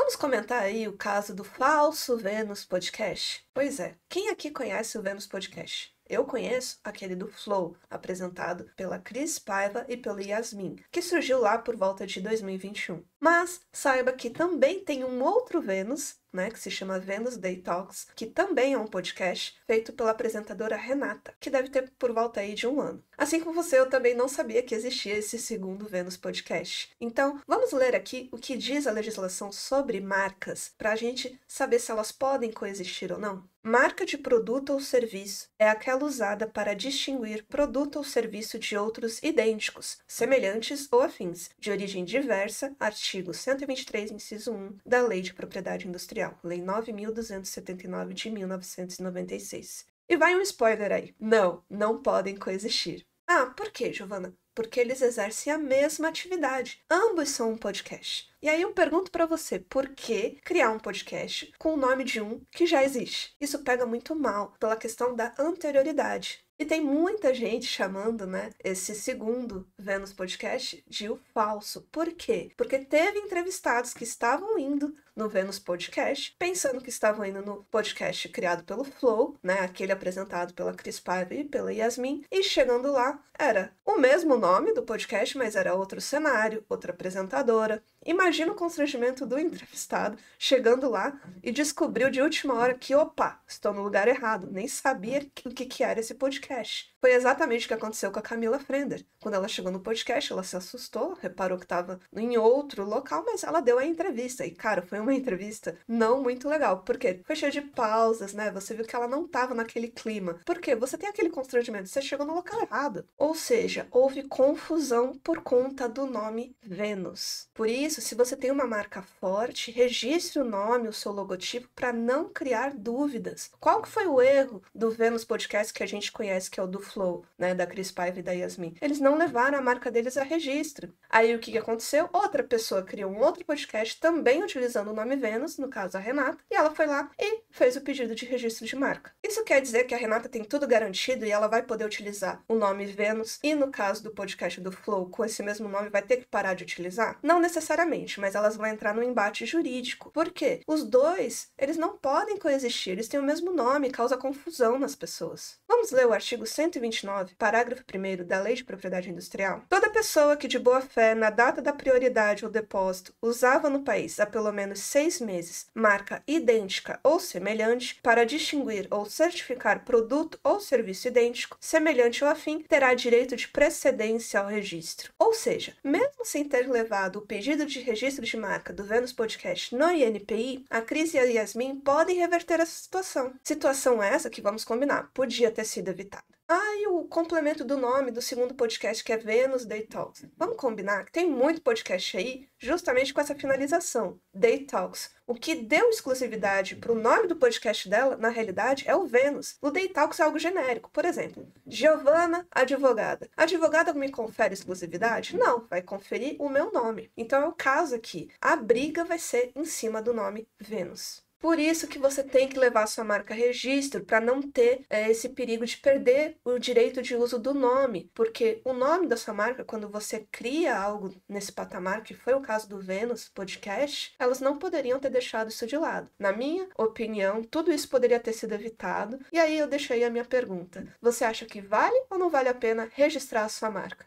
Vamos comentar aí o caso do falso Vênus Podcast? Pois é, quem aqui conhece o Vênus Podcast? Eu conheço aquele do Flow, apresentado pela Cris Paiva e pela Yasmin, que surgiu lá por volta de 2021. Mas saiba que também tem um outro Vênus, né, que se chama Vênus Day Talks, que também é um podcast feito pela apresentadora Renata, que deve ter por volta aí de 1 ano. Assim como você, eu também não sabia que existia esse segundo Vênus Podcast. Então, vamos ler aqui o que diz a legislação sobre marcas, para a gente saber se elas podem coexistir ou não. Marca de produto ou serviço é aquela usada para distinguir produto ou serviço de outros idênticos, semelhantes ou afins, de origem diversa, artigo 123, inciso 1 da Lei de Propriedade Industrial, Lei 9.279 de 1996. E vai um spoiler aí. Não podem coexistir. Ah, por quê, Giovana? Porque eles exercem a mesma atividade. Ambos são um podcast. E aí eu pergunto para você, por que criar um podcast com o nome de um que já existe? Isso pega muito mal pela questão da anterioridade. E tem muita gente chamando, né, esse segundo Vênus Podcast de o falso. Por quê? Porque teve entrevistados que estavam indo no Vênus Podcast, pensando que estavam indo no podcast criado pelo Flow, né, aquele apresentado pela Cris Paiva e pela Yasmin, e chegando lá, era o mesmo nome do podcast, mas era outro cenário, outra apresentadora. Imagina o constrangimento do entrevistado chegando lá e descobriu de última hora que, opa, estou no lugar errado, nem sabia o que era esse podcast. Foi exatamente o que aconteceu com a Camila Frender. Quando ela chegou no podcast, ela se assustou, reparou que estava em outro local, mas ela deu a entrevista. E, cara, foi uma entrevista não muito legal. Por quê? Foi cheia de pausas, né? Você viu que ela não estava naquele clima. Por quê? Você tem aquele constrangimento, você chegou no local errado. Ou seja, houve confusão por conta do nome Vênus. Por isso, se você tem uma marca forte, registre o nome, o seu logotipo, para não criar dúvidas. Qual que foi o erro do Vênus Podcast que a gente conhece, que é o do Flow, né, da Cris Paiva e da Yasmin? Eles não levaram a marca deles a registro. Aí o que aconteceu? Outra pessoa criou um outro podcast também utilizando o nome Vênus, no caso a Renata, e ela foi lá e fez o pedido de registro de marca. Isso quer dizer que a Renata tem tudo garantido e ela vai poder utilizar o nome Vênus e, no caso do podcast do Flow, com esse mesmo nome, vai ter que parar de utilizar? Não necessariamente, mas elas vão entrar no embate jurídico. Por quê? Os dois, eles não podem coexistir, eles têm o mesmo nome, causa confusão nas pessoas. Vamos ler o artigo 129, parágrafo 1º da Lei de Propriedade Industrial? Toda pessoa que de boa fé, na data da prioridade ou depósito, usava no país há pelo menos 6 meses marca idêntica ou semelhante para distinguir ou certificar produto ou serviço idêntico, semelhante ou afim, terá direito de precedência ao registro. Ou seja, mesmo sem ter levado o pedido de registro de marca do Vênus Podcast no INPI, a Cris e a Yasmin podem reverter essa situação. Situação essa que, vamos combinar, podia ter sido evitada. E o complemento do nome do segundo podcast, que é Vênus Day Talks. Vamos combinar que tem muito podcast aí justamente com essa finalização, Day Talks. O que deu exclusividade para o nome do podcast dela, na realidade, é o Vênus. O Day Talks é algo genérico. Por exemplo, Giovana, advogada. A advogada me confere exclusividade? Não, vai conferir o meu nome. Então é o caso aqui. A briga vai ser em cima do nome Vênus. Por isso que você tem que levar a sua marca a registro, para não ter esse perigo de perder o direito de uso do nome, porque o nome da sua marca, quando você cria algo nesse patamar, que foi o caso do Vênus Podcast, elas não poderiam ter deixado isso de lado. Na minha opinião, tudo isso poderia ter sido evitado, e aí eu deixo aí a minha pergunta. Você acha que vale ou não vale a pena registrar a sua marca?